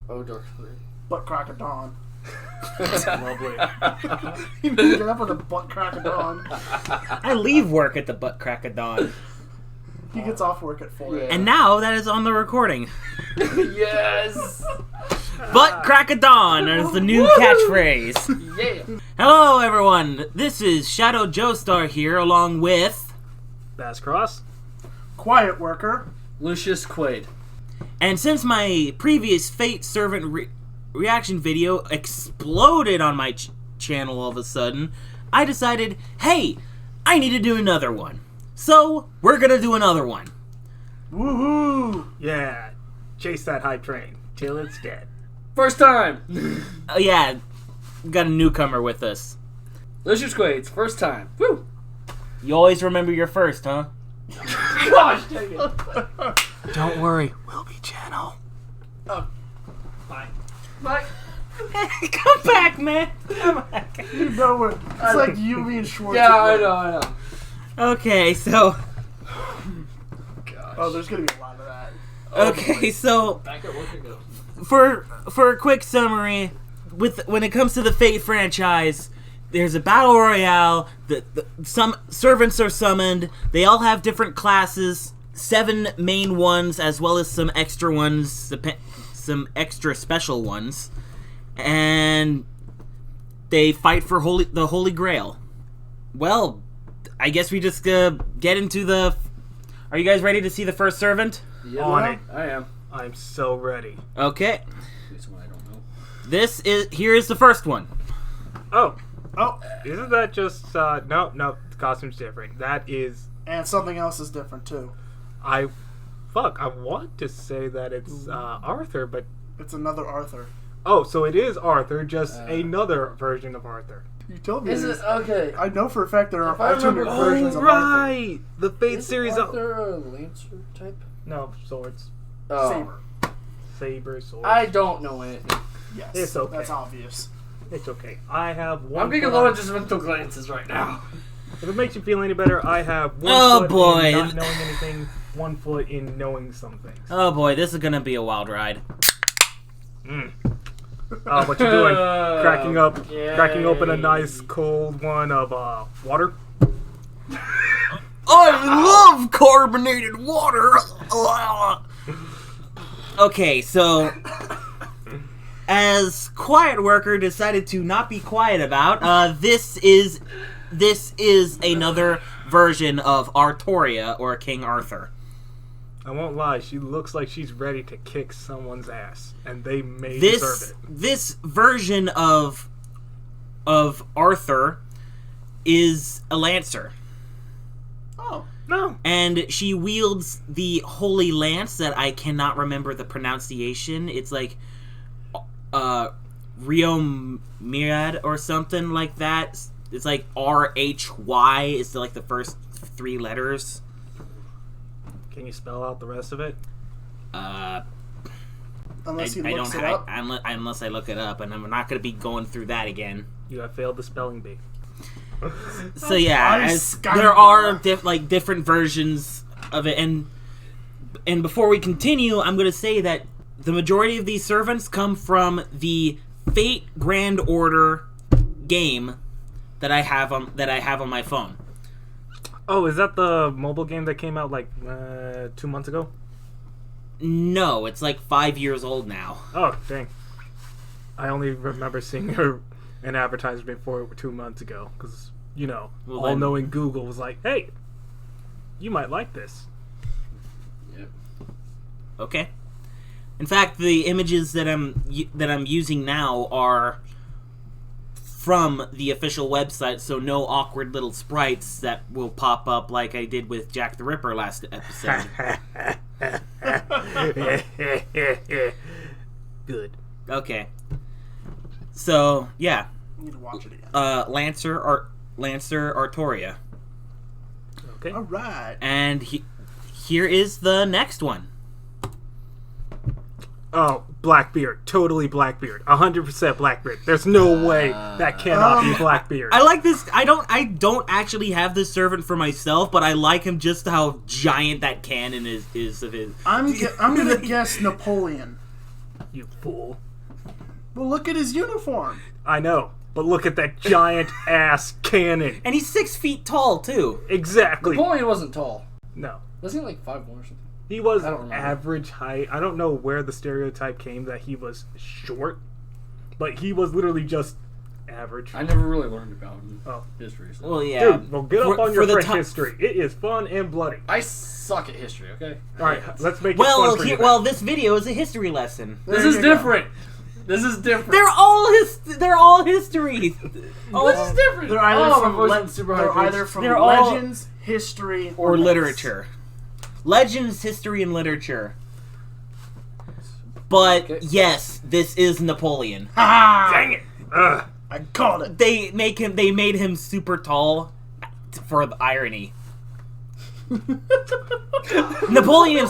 Oh, darkly. Butt crack of dawn. Lovely. You moved it up with a butt crack of dawn. I leave work at the butt crack of dawn. He gets off work at 4 a.m. And now that is on the recording. Yes! Butt crack of dawn is the new catchphrase. Yeah! Hello, everyone. This is Shadow Joestar here, along with Basscrss. Quietworker. Lucius Quade. And since my previous Fate Servant reaction video exploded on my channel all of a sudden, I decided, hey, I need to do another one. So, we're gonna do another one. Woohoo! Yeah. Chase that hype train till it's dead. First time! Oh yeah, we got a newcomer with us. Lucius Quade's first time. Woo! You always remember your first, huh? Gosh dang it! Don't worry, we'll be channel. Oh. Bye. Bye. Come back, man. Come back. You know it. It's like you being Schwartz. Yeah, I know. Okay, so... Gosh. Oh, there's gonna be a lot of that. Okay, so... Back at work ago. For a quick summary, when it comes to the Fate franchise, there's a battle royale. Some servants are summoned. They all have different classes. 7 main ones, as well as some extra ones, some extra special ones, and they fight for the Holy Grail. Well, I guess we just get into the. Are you guys ready to see the first servant? Yeah, On it. I am. I'm so ready. Okay. At least one I don't know. Here is the first one. Oh, isn't that just no, the costume's different. That is And something else is different too. I want to say that it's Arthur, but It's another Arthur. oh, so it is Arthur, just another version of Arthur. You told me. Is it? Okay. I know for a fact there are If I remember- alternate versions Oh of Arthur. right, the Fate Is series. Arthur a Lancer type? No swords, Oh. Saber. saber, swords. I don't know anything. Yes. It's okay. That's obvious. It's okay. I have one. I'm getting a foot lot on- of just mental glances right now. If it makes you feel any better, I have one Oh, foot boy. in not knowing anything, 1 foot in knowing some things. Oh boy, this is gonna be a wild ride. What you doing? cracking open a Yay. nice cold one of water. I love carbonated water. Okay, so as Quietworker decided to not be quiet about, this is another version of Artoria or King Arthur. I won't lie, she looks like she's ready to kick someone's ass, and they may deserve it. This version of Arthur is a lancer. Oh. No. And she wields the Holy Lance that I cannot remember the pronunciation. It's like Rio Mirad or something like that. It's like R-H-Y is like the first 3 letters. Can you spell out the rest of it? Unless he I looks don't it up. unless I look it up, and I'm not going to be going through that again. You have failed the spelling bee. So yeah, Nice. there are different versions of it, and before we continue, I'm going to say that the majority of these servants come from the Fate Grand Order game that I have on my phone. Oh, is that the mobile game that came out like 2 months ago? No, it's like 5 years old now. Oh, dang. I only remember seeing an advertisement for it 2 months ago, because, Well, all-knowing Google was like, hey, you might like this. Yep. Okay. In fact, the images that I'm using now are from the official website, so no awkward little sprites that will pop up like I did with Jack the Ripper last episode. Good. Okay. So, yeah. I need to watch it again. Lancer Artoria. Okay. All right. And here is the next one. Oh, Blackbeard. Totally Blackbeard. 100% Blackbeard. There's no way that cannot be Blackbeard. I like this. I don't actually have this servant for myself, but I like him just how giant that cannon is of his. I'm gonna guess Napoleon. you fool. Well, look at his uniform. I know, but look at that giant ass cannon. And he's 6 feet tall too. Exactly. Napoleon wasn't tall. No. Wasn't he like 5'1" or something? He was I don't remember. average height. I don't know where the stereotype came that he was short, but he was literally just average. I never really learned about history. So. Well, yeah. Dude, well, get up on your French history. It is fun and bloody. I suck at history. Okay. All right, let's make it Well, fun for you. well, this video is a history lesson. This is different. This is different. They're all history. Oh, this is different. They're either Oh, from my voice is super high they're pitched. either from They're all- legends, history, Or myths. literature. Legends, history, and literature. But Okay. yes, this is Napoleon. Ah, Dang it! Ugh. I called it. They made him super tall for the irony. Napoleon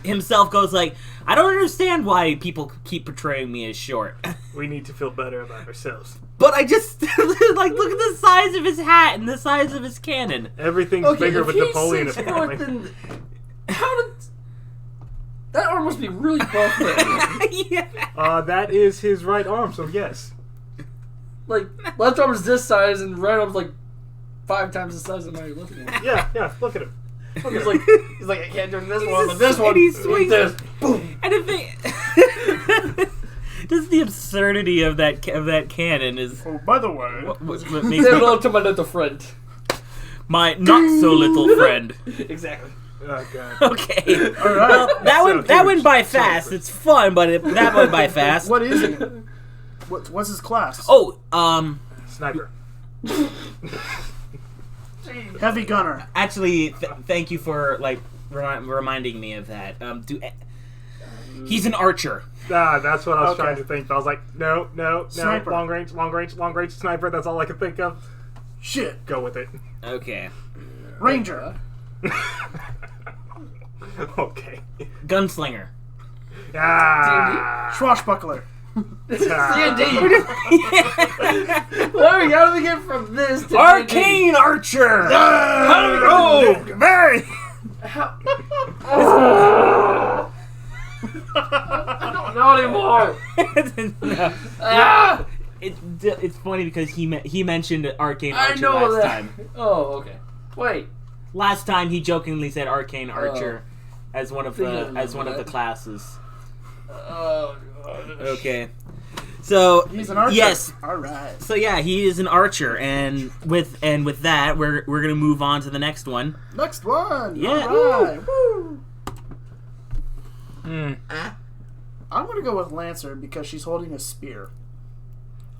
himself goes like, I don't understand why people keep portraying me as short. We need to feel better about ourselves. But I just like look at the size of his hat and the size of his cannon. Everything's bigger with Napoleon, apparently. Then how did that arm must be really buff? Yeah. That is his right arm, so yes. Like left arm is this size and right arm's like 5 times the size of my left arm. Yeah, look at him. He's like I can't do this one, but just- this one. and he with swings this. Boom. And if they just the absurdity of that cannon is Oh, by the way, what makes Say me hello to my little friend. my not so little friend. Exactly. Oh, God. Okay. all right. Well, that So went that huge. went by So fast. huge. It's fun, but that went by fast. What is it? What's his class? Oh, Sniper. Heavy gunner. actually, thank you for like reminding me of that. He's an archer. That's what I was Okay. trying to think. I was like, no. Sniper. Long range sniper. That's all I could think of. Shit. Go with it. Okay. Ranger. Okay. Gunslinger. Swashbuckler. D&D. Larry, how do we get from this to D&D? Arcane archer. How do we go? Very. I don't know anymore. No. Ah! It's funny because he mentioned arcane I archer know last that. time. Oh, okay. Wait. Last time he jokingly said arcane archer as one of Think I the remember that. classes. Oh, gosh. Okay. So He's an archer. yes. All right. So yeah, he is an archer, and with that, we're gonna move on to the next one. Next one. Yeah. All right. Woo. I'm gonna go with Lancer because she's holding a spear.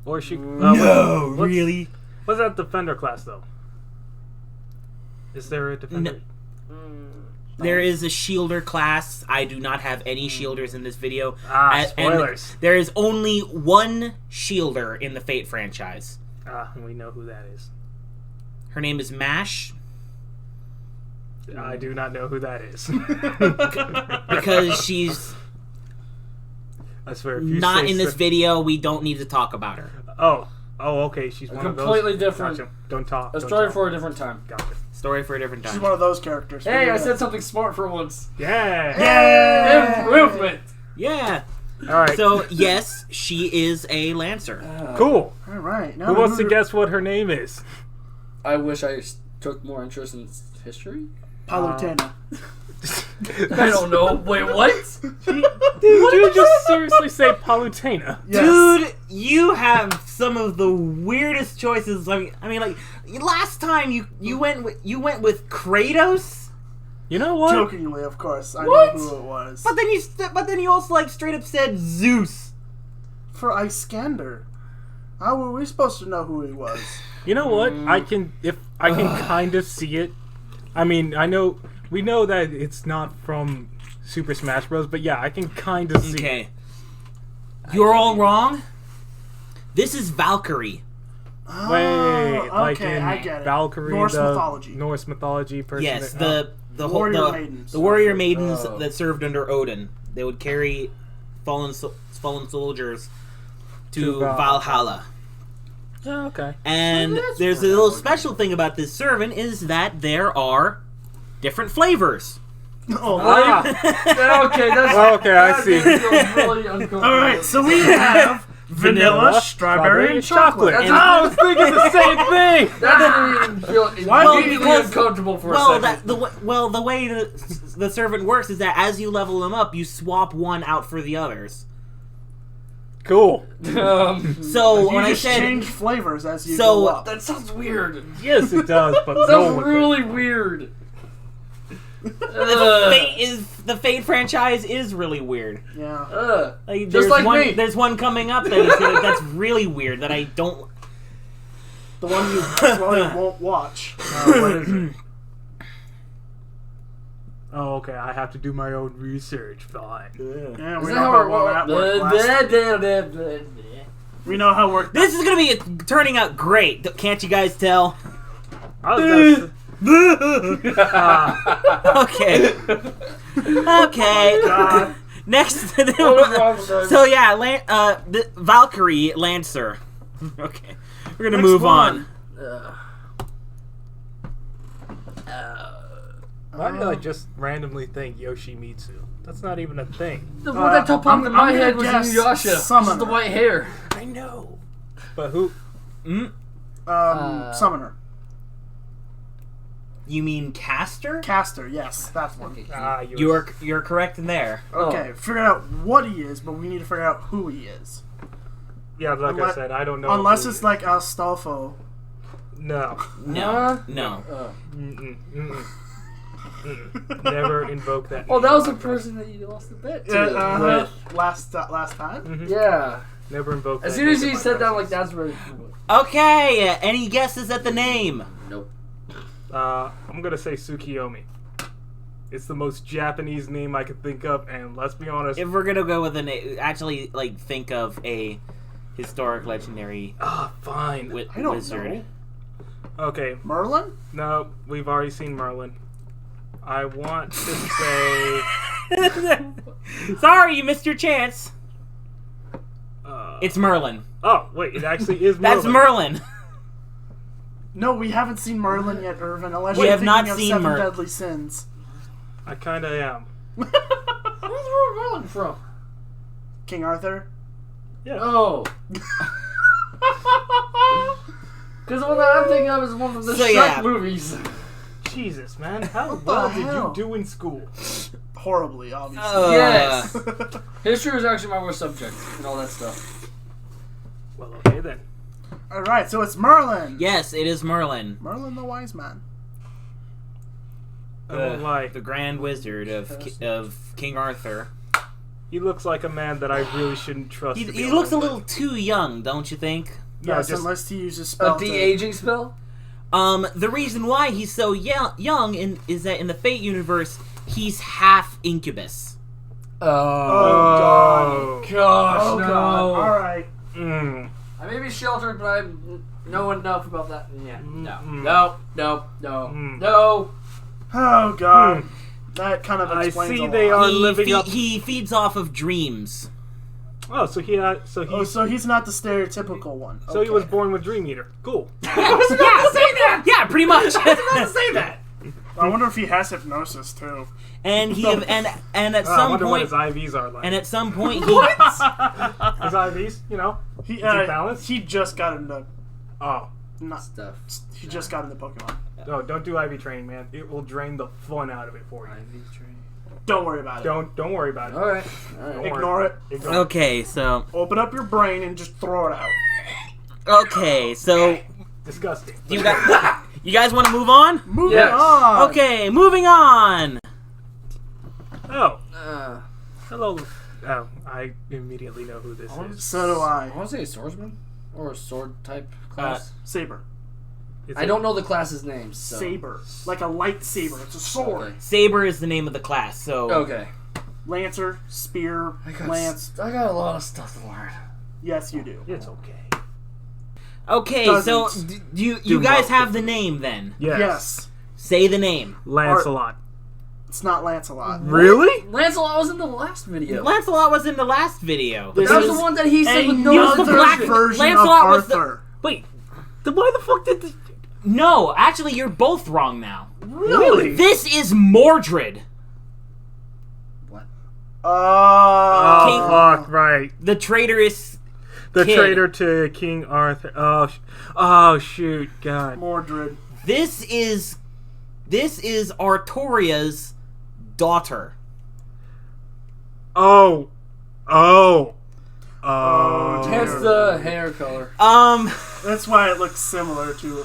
Or she. No, what's- really? What's that defender class though? Is there a defender? There is a shielder class. I do not have any shielders in this video. And Spoilers. there is only one shielder in the Fate franchise. We know who that is. Her name is Mash. I do not know who that is. Because she's I swear. If you not say in this so- video, we don't need to talk about her. Oh, okay. She's one of those. Completely different. Gotcha. Don't talk. A don't story talk. for a different time. Gotcha. Story for a different She's time. one of those characters. Hey, I said something smart for once. Yeah. Improvement. Yeah. All right. So yes, she is a lancer. Cool. All right. Now Who wants to guess what her name is? I wish I took more interest in history. Palutena. I don't know. Wait, what? Did you just seriously say Palutena? Yes. Dude, you have some of the weirdest choices. I mean, like last time you went with Kratos, You know what? Jokingly, of course. I What? know who it was. but then you also like straight up said Zeus. For Iskander. How were we supposed to know who he was? You know what? I can kind of see it. I mean, we know that it's not from Super Smash Bros. But yeah, I can kind of see. Okay, you're all wrong. This is Valkyrie. Oh, Wait, like okay, in I get it. Valkyrie, Norse the mythology. Norse mythology person. Yes, that- the Warrior maidens. the warrior maidens Oh. that served under Odin. They would carry fallen soldiers to Valhalla. Oh, okay. And that's there's a pretty little good. special thing about this servant is that there are different flavors. Oh, Yeah, okay, that's Okay, I see. That feels really uncomfortable. all right. So we have vanilla, strawberry, and chocolate. That's- I was thinking the same thing. That didn't even feel Why? immediately Because- uncomfortable for a Well, second. the way the servant works is that as you level them up, you swap one out for the others. Cool. So You when I just said change flavors as you So- go up. that sounds weird. Yes, it does, but no Sounds one really weird. the Fate franchise is really weird. Yeah. Like, Just like me. There's one coming up that's really weird that I don't. The one you probably won't watch. What is it? Oh, okay. I have to do my own research. Fine. Yeah, Is we that know how how that worked last. We know how it worked. This is gonna be turning out great. Can't you guys tell? I was gonna Okay. Okay. God. Next. So So yeah, the Valkyrie Lancer. Okay, we're gonna Next move one. on. Why did I just randomly think Yoshimitsu? That's not even a thing. the one that top popped in my I'm head gonna was guess Inuyasha. Just Summoner. the white hair. I know. But who? Summoner. You mean Caster? Caster, yes, that's one. You're correct in there. Okay, figure out what he is, but we need to figure out who he is. Yeah, like I Unless- said, I don't know. Unless who it's he like Astolfo. is. No. No, no. Mm-mm, mm-mm, mm-mm. Never invoke that. Oh, name that was in the my person that you lost the bet to. Last time. Mhm. Yeah. Never invoke that. As soon as name he in my said that, I'm like, presence. that's where. Okay, any guesses at the name? Nope. I'm gonna say Tsukiyomi. It's the most Japanese name I could think of, and let's be honest. If we're gonna go with a name, actually, like, think of a historic legendary Fine. I don't wizard. know. Okay, Merlin? no, we've already seen Merlin. I want to say. Sorry, you missed your chance. Uh, It's Merlin. oh, wait, it actually is Merlin. That's Merlin. No, we haven't seen Merlin yet, Irvin. Unless We you're have not thinking of seen Seven Merlin. Deadly Sins. I kinda am. Where's Lord Merlin from? King Arthur? Yeah. Oh. Because the one that I'm thinking of is one from the So, Shrek yeah. movies. Jesus, man. How What well the did hell? you do in school? Horribly, obviously. Yes. History is actually my worst subject and all that stuff. Well, okay then. Alright, so it's Merlin. Yes, it is Merlin. Merlin the Wise Man. I won't lie. The Grand Wizard of King Arthur. He looks like a man that I really shouldn't trust. to be He looks a honest little too young, don't you think? No, Yes, just- unless he uses spell. A de-aging spell? The reason why he's so young is that in the Fate universe, he's half incubus. Oh, God. Gosh, Oh, no. God. Alright. Mm. I may be sheltered, but I know enough about that. Yeah. Mm. No. Mm. No. Oh, God. That kind of I explains see a they lot. are living up. He feeds off of dreams. Oh, so he had. So he. Oh, so he's not the stereotypical one. So he was born with Dream Eater. Cool. Yeah, pretty much. Say that. I wonder if he has hypnosis, too. and at I some wonder what point, his IVs are like. and at some point, he His IVs, you know. He, Is it balanced? he just got into... Oh, Not, Stuff. he just got into Pokemon. no! Don't do IV training, man. It will drain the fun out of it for you. Don't worry about it. Don't worry about it. Alright. Don't worry. Ignore it. Ignore it. okay, so Open up your brain and just throw it out. Disgusting. you guys want to move on? Moving Yes. on. Okay, moving on. Oh, Uh, hello. Oh, I immediately know who this is. So do I. I want to say a swordsman? Or a sword type class. Saber. Is I it- don't know the class's names. So. Saber. Like a lightsaber. It's a sword. Okay. Saber is the name of the class. So Okay. Lancer, spear, lance. I got a lot of stuff to learn. Yes, you do. It's okay. okay, so Doesn't you guys have the name then? Yes. Say the name. Lancelot. It's not Lancelot. Really? Lancelot was in the last video. Lancelot was in the last video. This that was is the one that he said with no another the black version Lancelot of was the- Arthur. Wait. Then why the fuck did this? No, actually, you're both wrong now. Really? This is Mordred. Oh, King- fuck, right. The traitorous The kid. traitor to King Arthur. Oh, shoot, God. Mordred. This is Artoria's daughter. Oh. Hence the hair color. That's why it looks similar to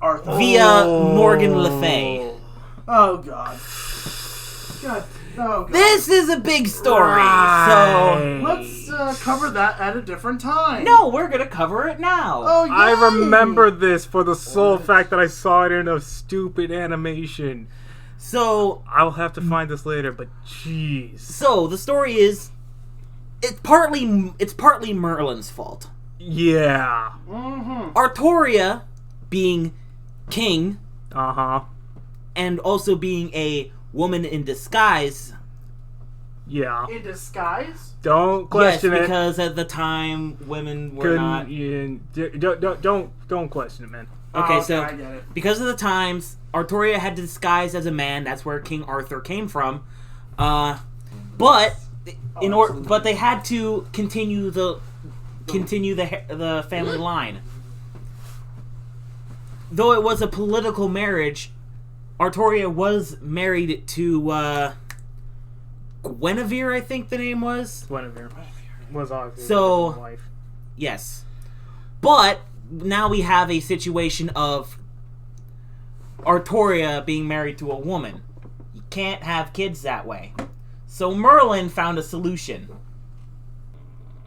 Arthur. Via Morgan Le Fay. Oh God. God. Oh God. This is a big story, Right. Let's cover that at a different time. so no, we're gonna cover it now. Oh, I yay. remember this for the sole fact that I saw it in a stupid animation. So I'll have to find this later, but jeez. So the story is, it's partly Merlin's fault. Yeah. Artoria, being king Uh-huh. and also being a woman in disguise. Yeah. In disguise? Don't question yes, it. because at the time women were not. Don't question it, man. Okay, Oh, so I get it. because of the times, Artoria had to disguise as a man. That's where King Arthur came from. But they had to continue the family line. Though it was a political marriage, Artoria was married to Guinevere, I think the name was. Guinevere was obviously So- his wife. Yes. But now we have a situation of Artoria being married to a woman. You can't have kids that way. So Merlin found a solution.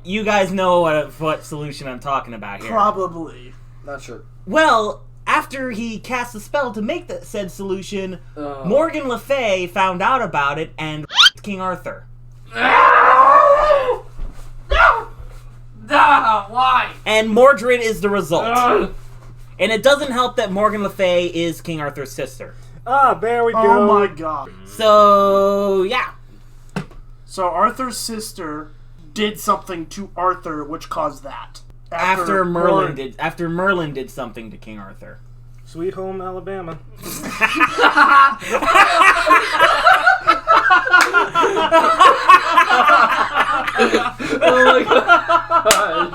You guys know what solution I'm talking about here. Probably. Not sure. Well, after he cast a spell to make that said solution, Oh. Morgan Le Fay found out about it and King Arthur. No! Why? And Mordred is the result. Ugh. And it doesn't help that Morgan Le Fay is King Arthur's sister. Ah, there we go. Oh my God. So, yeah. So Arthur's sister did something to Arthur, which caused that. After Merlin did something to King Arthur. Sweet home Alabama. Oh my god.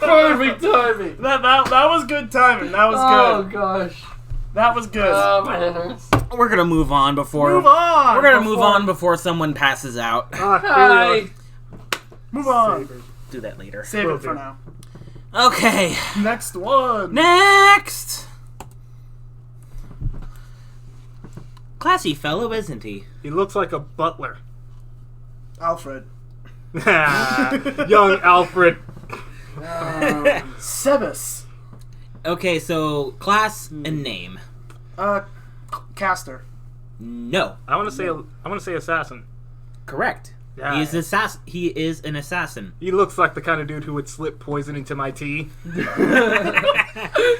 Perfect timing. That was good timing. That was Oh good. gosh. That was good. My head hurts. We're gonna move on before Move on. we're gonna move on before someone passes out. Ah, Hi. Move on. Do that later. Save Will it for do. now. Okay. Next one. Next. Classy fellow, isn't he? He looks like a butler. Alfred. Young Alfred. Sebus. Okay, so class and name. Caster. No. I want to say assassin. Correct. Yeah. He is an assassin. He looks like the kind of dude who would slip poison into my tea.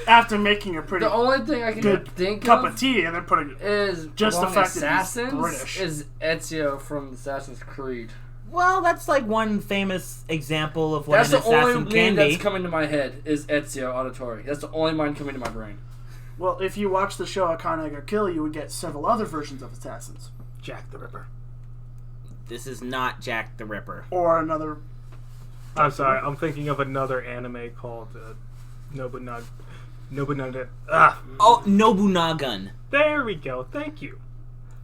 After making a pretty The only thing I can good think cup of of tea and then putting it. is Just the among fact that he's assassins British. is Ezio from Assassin's Creed. Well, that's like one famous example of what That's an the only assassin name can that's be. coming to my head is Ezio Auditore. That's the only mind coming to my brain. Well, if you watch the show Akane ga Kill, you would get several other versions of assassins. Jack the Ripper. This is not Jack the Ripper. Or another. I'm sorry, I'm thinking of another anime called Nobunaga. Ah, Oh, Nobunagan. there we go. Thank you.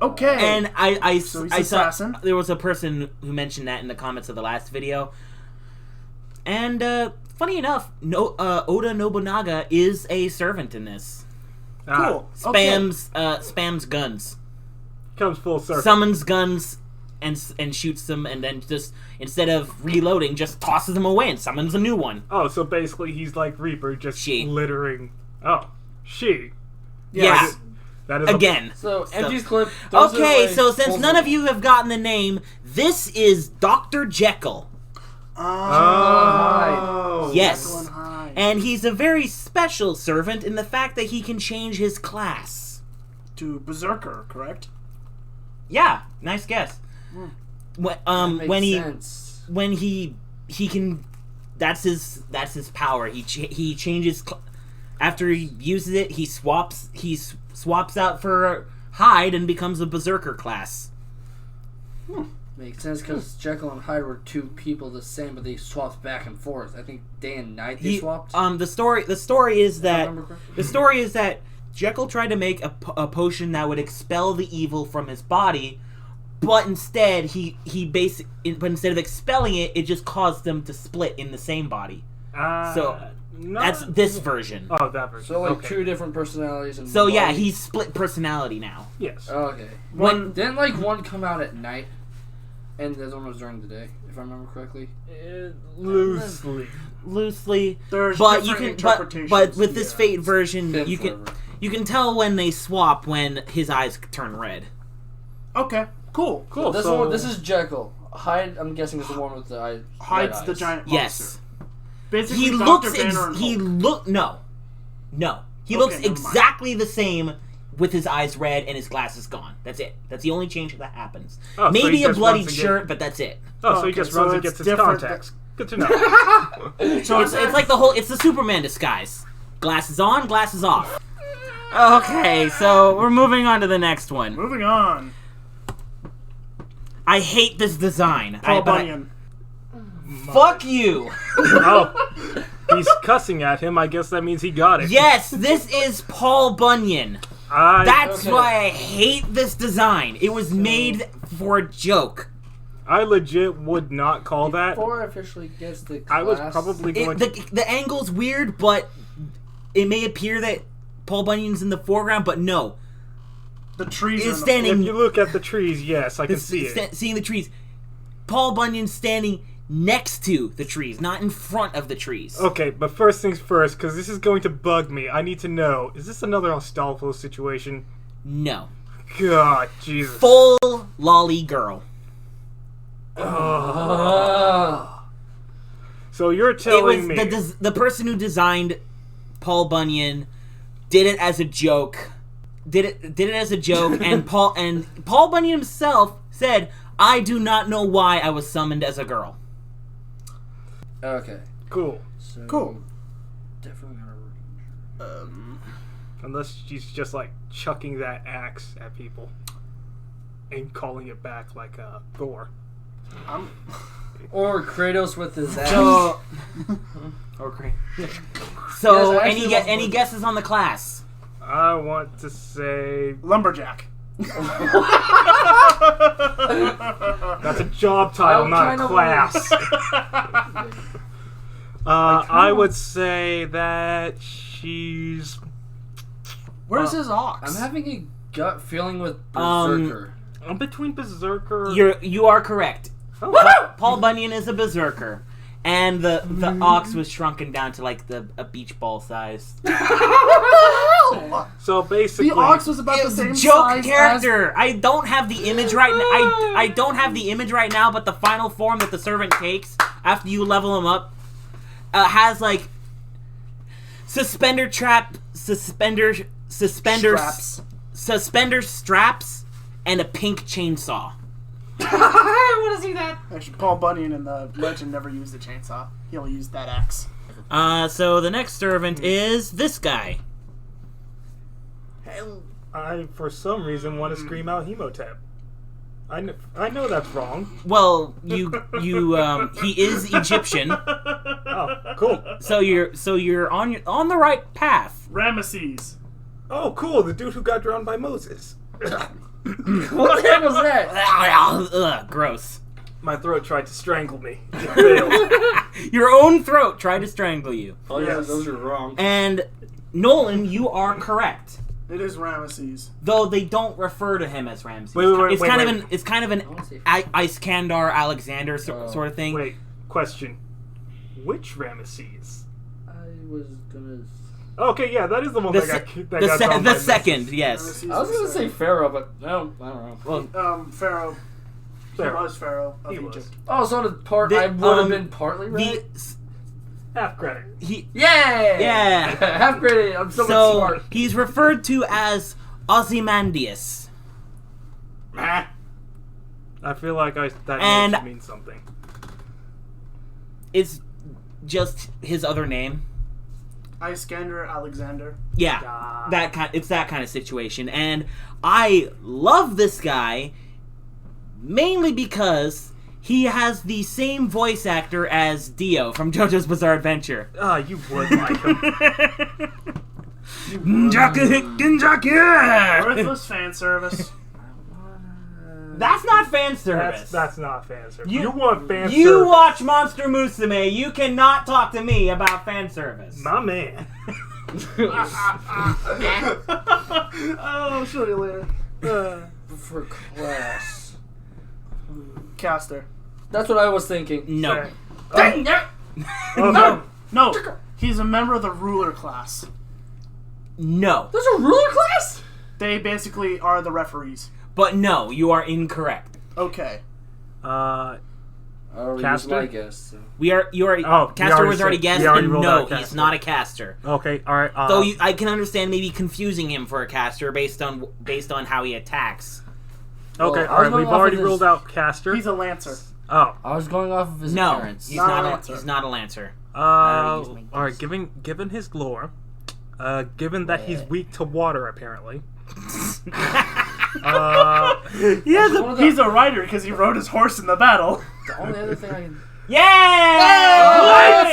Okay. And I So he's I saw assassin? there was a person who mentioned that in the comments of the last video. And funny enough, Oda Nobunaga is a servant in this. Cool. Okay. Spams guns, Comes full circle. summons guns, and shoots them, and then just instead of reloading, just tosses them away and summons a new one. Oh, so basically he's like Reaper, just She. littering. Oh, she. Yeah. That is Again. So, So- MG's clip. those are Okay, like so since full none of circle. you have gotten the name, this is Dr. Jekyll. Oh. Yes. Jekyll and Hyde. And he's a very special servant in the fact that he can change his class. To Berserker, correct? Yeah, nice guess. That makes sense. when he can, that's his power. He changes after he uses it. He swaps out for Hyde and becomes a Berserker class. Makes sense because Jekyll and Hyde were two people the same, but they swapped back and forth. I think day and night they swapped. The story is that Jekyll tried to make a potion that would expel the evil from his body, but instead instead of expelling it, it just caused them to split in the same body. That's this version. Oh, that version. So like two different personalities. And so yeah, he's split personality now. Yes. Okay. Didn't one come out at night, and the other one was during the day, if I remember correctly? Loosely. There's but different you can interpretations. but with this Fate version, you can tell when they swap when his eyes turn red. Okay. Cool. This is Jekyll. Hyde, I'm guessing, is the one with the eye. Hyde's the eyes. giant Yes. monster. Basically, He Dr. looks Banner and he Hulk. look no. He looks never mind. exactly the same with his eyes red and his glasses gone. That's it. That's the only change that happens. Oh, so Maybe he a just bloodied runs shirt, but that's it. Oh, so he Okay, just so runs and it's gets his different contacts. Good to know. So It's like it's the Superman disguise. Glasses on, glasses off. Okay, so we're moving on to the next one. moving on. I hate this design. Paul Bunyan. Fuck you. Oh, he's cussing at him. I guess that means he got it. Yes, this is Paul Bunyan. That's Okay. why I hate this design. It was made for a joke. I legit would not call that. Before I officially gets the class, I was probably going to... The angle's weird, but it may appear that Paul Bunyan's in the foreground, but no. The trees It's are in the standing- If you look at the trees, yes, I can see it. Seeing the trees. Paul Bunyan's standing next to the trees, not in front of the trees. Okay, but first things first, because this is going to bug me. I need to know, is this another Astolfo situation? No. God, Jesus. Full lolly girl. So you're telling me... The person who designed Paul Bunyan did it as a joke. Did it as a joke, and Paul Bunyan himself said, "I do not know why I was summoned as a girl." Okay. Cool. So, Cool. Definitely gonna Unless she's just, like, chucking that axe at people. And calling it back like Thor. Or Kratos with his axe. So, so Yes, I actually love any Bunyan. guesses on the class? I want to say... Lumberjack. That's a job title, not a class. I would say that she's... Where's his ox? I'm having a gut feeling with Berserker. I'm between Berserker... You are correct. Oh, Paul Bunyan is a berserker, and the ox was shrunken down to like a beach ball size. so basically... The ox was about It the was same a joke size character. I don't have the image right now. I don't have the image right now, but the final form that the servant takes after you level him up has like suspender straps, and a pink chainsaw. I want to see that. Actually, Paul Bunyan in the legend never used a chainsaw. He only used that axe. So the next servant is this guy. I, for some reason, want to scream out Hemotep. I know that's wrong. Well, he is Egyptian, Oh, cool. so you're on the right path. Ramesses. Oh, cool. The dude who got drowned by Moses. What the heck was that? Ugh, gross. My throat tried to strangle me. It failed. Your own throat tried to strangle you. Oh yeah, Yes. those are wrong. And Nolan, you are correct. It is Ramesses. Though they don't refer to him as Ramses. Wait, It's kind of an I wanna say- Iskandar Alexander sort of thing. Wait, question. Which Ramesses? I was gonna. Okay, yeah, that is the one The, that se- got the, got se- drowned the by second, Moses. yes. Ramesses I was is gonna say second. Pharaoh, but no, I don't know. Well, Pharaoh. Pharaoh. He was Pharaoh of He was. Egypt. Oh, so the part The- I would have been partly right. Half credit. Yeah. Yeah. Half credit. I'm so much So smart. he's referred to as Ozymandias. I feel like that And- name should mean something. It's just his other name. Iskander Alexander. Yeah, Ah. it's that kind of situation, and I love this guy Mainly because he has the same voice actor as Dio from JoJo's Bizarre Adventure. Ah, you would like him. Worthless fan service. That's not fan service. That's not fan service. You want fan service. You watch Monster Musume. You cannot talk to me about fan service. My man. Oh, show you later. For class. Caster. That's what I was thinking. No. No. No. He's a member of the ruler class. No. There's a ruler class? They basically are the referees. But no, you are incorrect. Okay. Caster? I guess. So. You are. Oh, Caster was already guessed, and no, caster. he's not a caster. Okay, all right. Though I can understand maybe confusing him for a caster based on how he attacks. Okay, Well, all right. We've already his- ruled out caster. He's a lancer. Oh. I was going off of his No, appearance. he's Not a not. lancer. He's not a lancer. All right. Given his lore, given that he's weak to water, apparently. He's a rider because he rode his horse in the battle. The only other thing I can... Yay!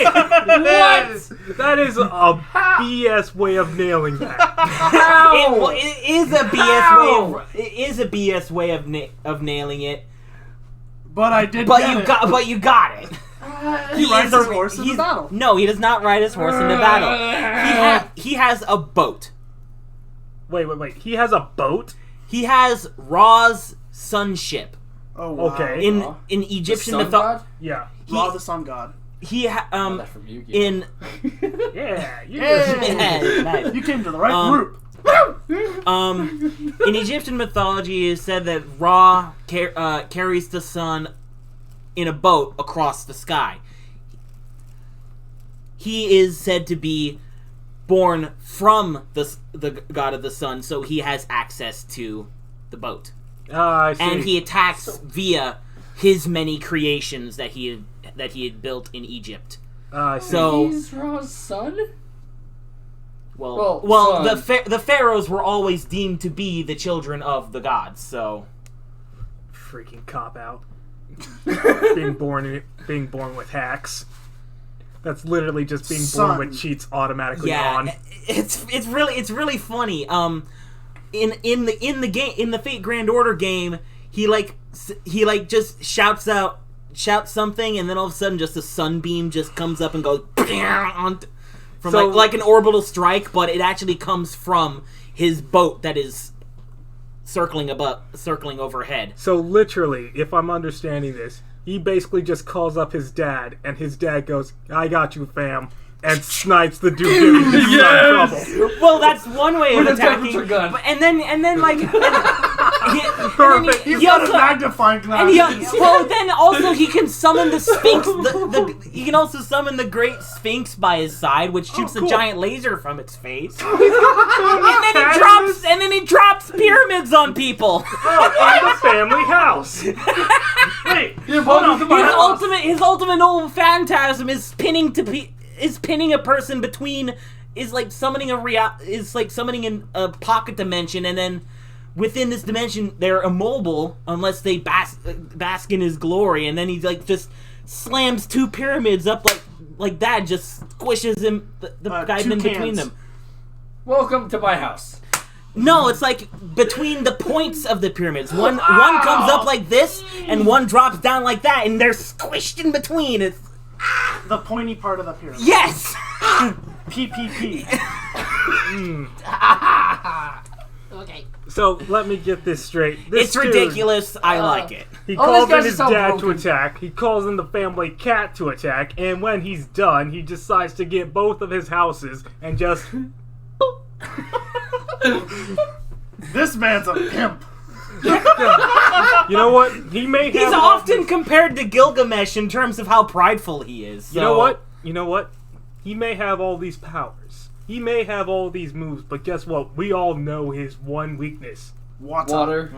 What? That is a BS way of nailing that. It is a BS way. It is a BS way of nailing it. But I did. But you got it. He rides his horse in the battle. No, he does not ride his horse in the battle. He has a boat. Wait. He has a boat? He has Ra's sun ship. Oh, wow. Okay. In Egyptian Sun mythology, god? Yeah. Ra, the sun god. That from Yu-Gi-Oh. in Yeah. yeah, nice. You came to the right group. In Egyptian mythology, it is said that Ra carries the sun in a boat across the sky. He is said to be born from the god of the sun, so he has access to the boat. I see. And he attacks via his many creations that he had built in Egypt. I see. So, He's Ra's son? well, son. the pharaohs were always deemed to be the children of the gods. So, Freaking cop out. being born with hacks. That's literally just being born with cheats automatically on. it's really funny. In the Fate Grand Order game, he just shouts something, and then all of a sudden, just a sunbeam just comes up and goes from like an orbital strike, but it actually comes from his boat that is circling overhead. So literally, if I'm understanding this, he basically just calls up his dad, and his dad goes, "I got you, fam," and snipes the dude giving his son trouble. Well, that's one way of attacking. gun. And then Perfect. He's got a magnifying glass. well, then also he can summon the Sphinx. He can also summon the Great Sphinx by his side, which shoots a giant laser from its face. and then he drops pyramids on people. Oh, in the family house. Wait, His ultimate old phantasm is pinning a person between, is like summoning in a pocket dimension, and then within this dimension they're immobile unless they bask in his glory, and then he just slams two pyramids up like that, just squishes him the guy in between them. Welcome to my house. No, it's like between the points of the pyramids. One comes up like this, and one drops down like that, and they're squished in between. It's the pointy part of the pyramid. yes. PPP. Okay. So let me get this straight. It's ridiculous. I like it. He Oh, calls this in guy's his so dad to broken. attack. He calls in the family cat to attack, and when he's done, he decides to get both of his houses and just. This man's a pimp. You know what? He may have. He's often compared to Gilgamesh in terms of how prideful he is. So. You know what? He may have all these powers. He may have all these moves, but guess what? We all know his one weakness. Water.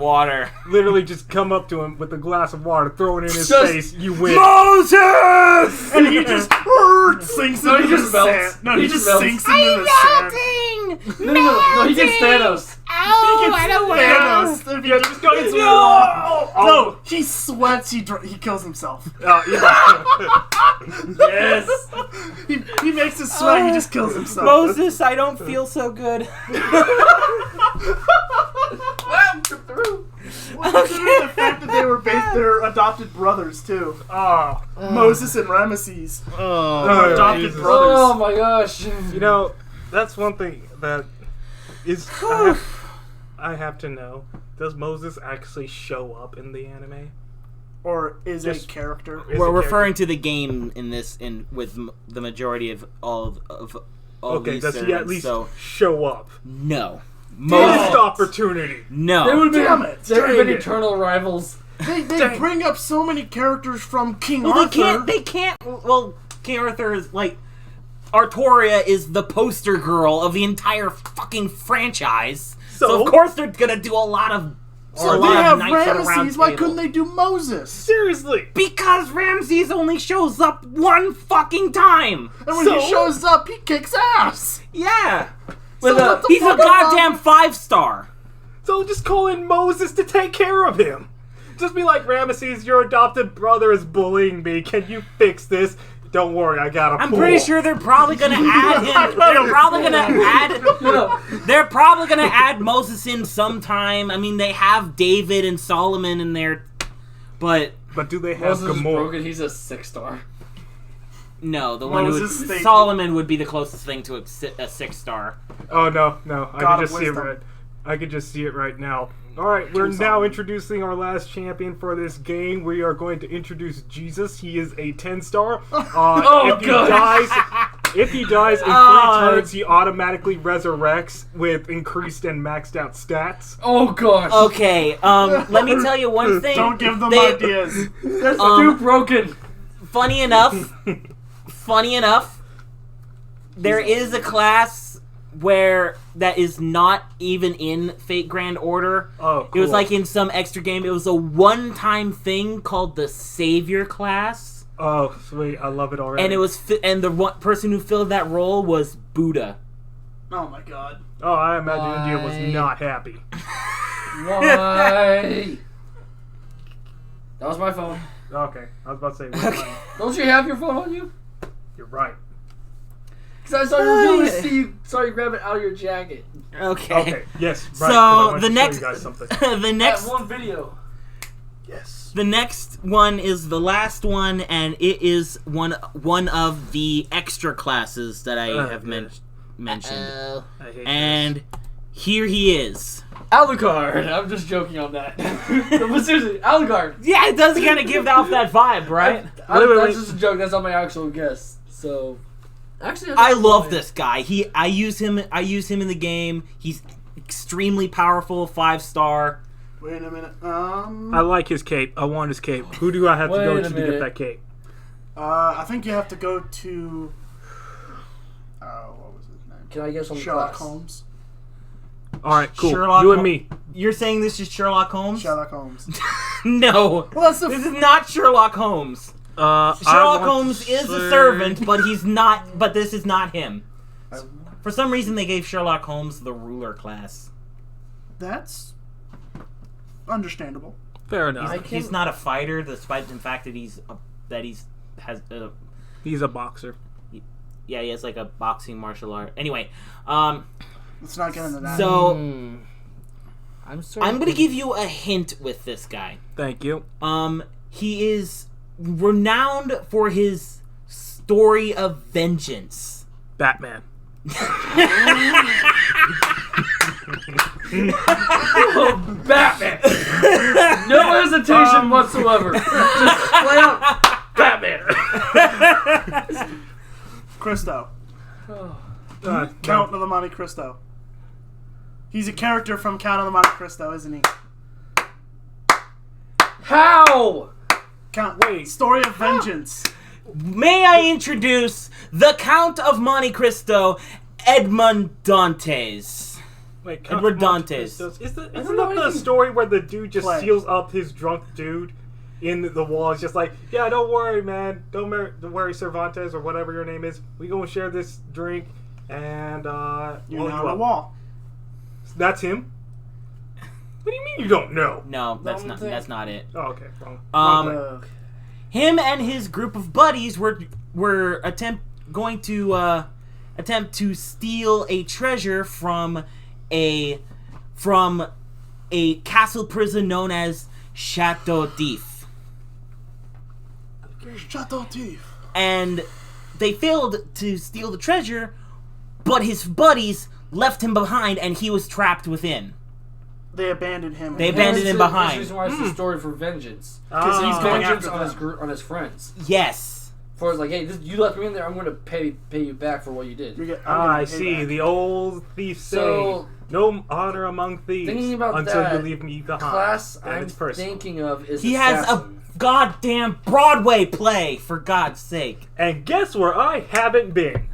Literally just come up to him with a glass of water, throw it in his Just- face, you win. Moses! And he just sinks into he the just melts. sand. No, he just melts. sinks into the sand. No, he gets Thanos. I don't want to. Thanos. Yeah, just go into No, he sweats. He kills himself. Yes. He makes it sweat. He just kills himself. Moses, I don't feel so good. Considering the fact that they were they're adopted brothers too. Moses and Ramesses. Adopted brothers. Oh my gosh. You know, that's one thing that is. I have to know. Does Moses actually show up in the anime? Or is it a character? We're referring to the game in this, with the majority of all Okay, these does servants, he at least show up? No. Missed opportunity. No. They would be, Damn it. They would have been eternal rivals. They bring up so many characters from King Well, Arthur. they can't. Well, King Arthur is like. Artoria is the poster girl of the entire fucking franchise. So of course they're gonna do a lot of. So they have Ramesses. Why couldn't they do Moses? Seriously. Because Ramses only shows up one fucking time. And when he shows up, he kicks ass. Yeah. So He's a goddamn 5-star. So just call in Moses to take care of him. Just be like, Ramesses, your adopted brother is bullying me. Can you fix this? Don't worry, I got a pool. I'm pretty sure they're probably gonna add him. They're probably gonna add Moses in sometime. I mean, they have David and Solomon in there, but do they have Moses is Gamora? broken. He's a 6-star. No, the one Moses, Solomon would be the closest thing to a 6-star. Oh no, I God can just of see it wisdom. right. I can just see it right now. All right, we're now introducing our last champion for this game. We are going to introduce Jesus. He is a 10-star. If he dies in 3 turns, he automatically resurrects with increased and maxed out stats. Oh gosh. Okay, let me tell you one thing. Don't give them ideas. That's too broken. Funny enough, there is a class where that is not even in Fate Grand Order. Oh, cool. It was like in some extra game. It was a one-time thing called the Savior class. Oh, sweet! I love it already. And it was, and the one person who filled that role was Buddha. Oh my god. Oh, I imagine India was not happy. Why? That was my phone. Okay, I was about to say. Where's mine? Don't you have your phone on you? You're right. Because I saw you really see you. Saw you grab it out of your jacket. Okay. Yes. Right. So the next, show you guys something. That one video. Yes. the next one is the last one, and it is one of the extra classes that I have mentioned. I hate And here he is. Alucard. I'm just joking on that. But seriously, Alucard. Yeah, it does kind of give off that vibe, right? That's just a joke. That's not my actual guess. So, actually, I love this guy. I use him in the game. He's extremely powerful, 5-star. Wait a minute. I like his cape. I want his cape. Who do I have to go to get that cape? I think you have to go to. What was his name? Can I guess on Sherlock class? Holmes. All right, cool. Sherlock you and me. You're saying this is Sherlock Holmes? Sherlock Holmes. No. Well, that's This is not Sherlock Holmes. Sherlock Holmes is a servant, but he's not. But this is not him. For some reason, they gave Sherlock Holmes the ruler class. That's understandable. Fair enough. He's not a fighter, despite the fact that he's a boxer. Yeah, he has like a boxing martial art. Anyway, Let's not get into that. so I'm gonna give you a hint with this guy. Thank you. He is renowned for his story of vengeance. Batman. Oh, Batman! No hesitation whatsoever. Just play out Batman. Cristo. Count of the Monte Cristo. He's a character from Count of the Monte Cristo, isn't he? How? Wait. Story of Vengeance. May I introduce the Count of Monte Cristo, Edmond Dantes. Wait, Edward Dantes. Isn't that the story where the dude just seals up his drunk dude in the wall? It's just like, yeah, don't worry, man. Don't worry, Cervantes, or whatever your name is. We gonna share this drink, and You're on the wall. That's him? What do you mean you don't know? No, that's not it. Oh, okay. Wrong. Okay. Him and his group of buddies were going to attempt to steal a treasure from a castle prison known as Chateau d'If. Chateau d'If. And they failed to steal the treasure, but his buddies left him behind, and he was trapped within. They abandoned him. They abandoned him behind. That's the reason why it's the story for vengeance. Because he's going Vengeance after on his friends. Yes. For it's like, hey, you left me in there. I'm going to pay you back for what you did. I see. Back. The old thief say, "No honor among thieves Thinking about until that you leave me behind." Class I'm thinking of is he Assassin. has a goddamn Broadway play, for God's sake. And guess where I haven't been?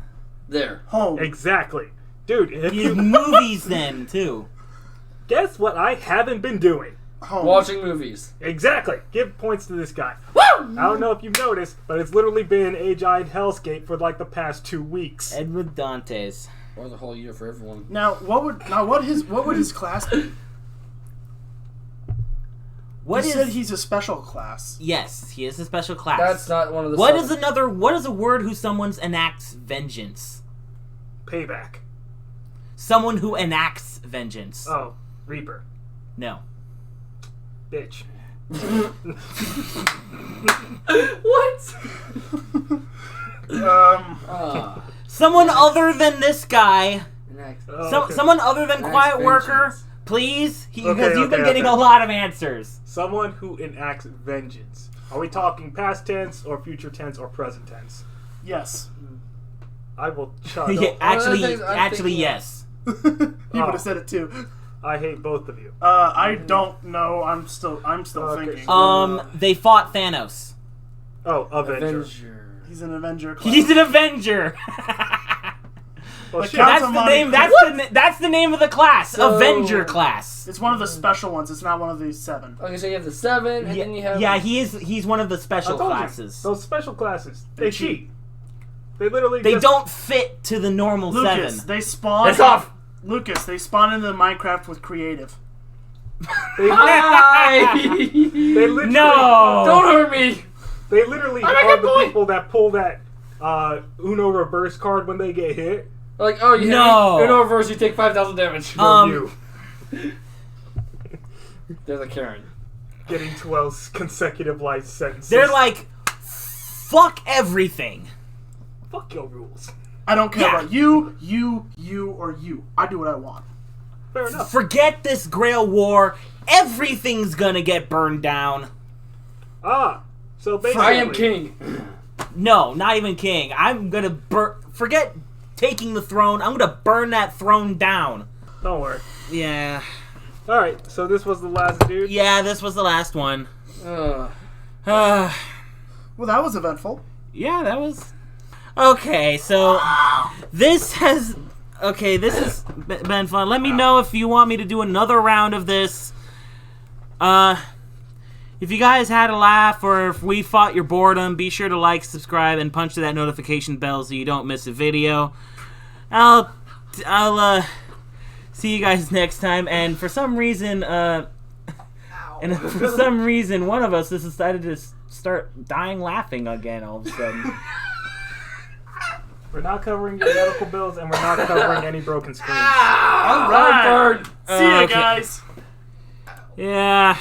There. Home. Exactly, dude. If These movies, then too. Guess what I haven't been doing? Home. Watching movies. Exactly. Give points to this guy. Woo! I don't know if you've noticed, but it's literally been a giant hellscape for like the past 2 weeks. Edmond Dantes. Or the whole year for everyone. Now, what would his class be? You said he's a special class. Yes, he is a special class. That's not one of the. What is a word who someone enacts vengeance? Payback. Someone who enacts vengeance. Oh, Reaper. No. Bitch. What? Someone other than this guy. Okay. Someone other than Quietworker, please, because you've been getting a lot of answers. Someone who enacts vengeance. Are we talking past tense or future tense or present tense? Yes. I will shut Yeah, up. actually, yes. He would have said it too. I hate both of you. I don't know. I'm still thinking. They fought Thanos. Oh, Avenger. He's an Avenger class. He's an Avenger. Well, that's the name. That's the name of the class. Avenger class. It's one of the special ones. It's not one of these 7. Okay, so you have the 7, and then you have. Yeah, he's one of the special classes. Those special classes, they cheat. They literally. They don't fit to the normal Lucas, 7. they spawn. That's off. Lucas, they spawn into Minecraft with creative. Hi! They literally, No! Don't hurt me! They literally are the people that pull that Uno reverse card when they get hit. Like, oh, you hit Uno reverse, you take 5,000 damage. You. They're the Karen. Getting 12 consecutive life sentences. They're like, fuck everything. Fuck your rules. I don't care about you, or you. I do what I want. Fair enough. Forget this Grail War. Everything's gonna get burned down. So basically... I am king. No, not even king. I'm gonna forget taking the throne. I'm gonna burn that throne down. Don't worry. Yeah. Alright, so this was the last dude? Yeah, this was the last one. Well, that was eventful. Yeah, that was... Okay, so this has been fun. Let me know if you want me to do another round of this. If you guys had a laugh or if we fought your boredom, be sure to like, subscribe, and punch to that notification bell so you don't miss a video. I'll see you guys next time. And for some reason, one of us has decided to start dying laughing again all of a sudden. We're not covering your medical bills, and we're not covering any broken screens. All right. Bird. See ya, guys. Yeah.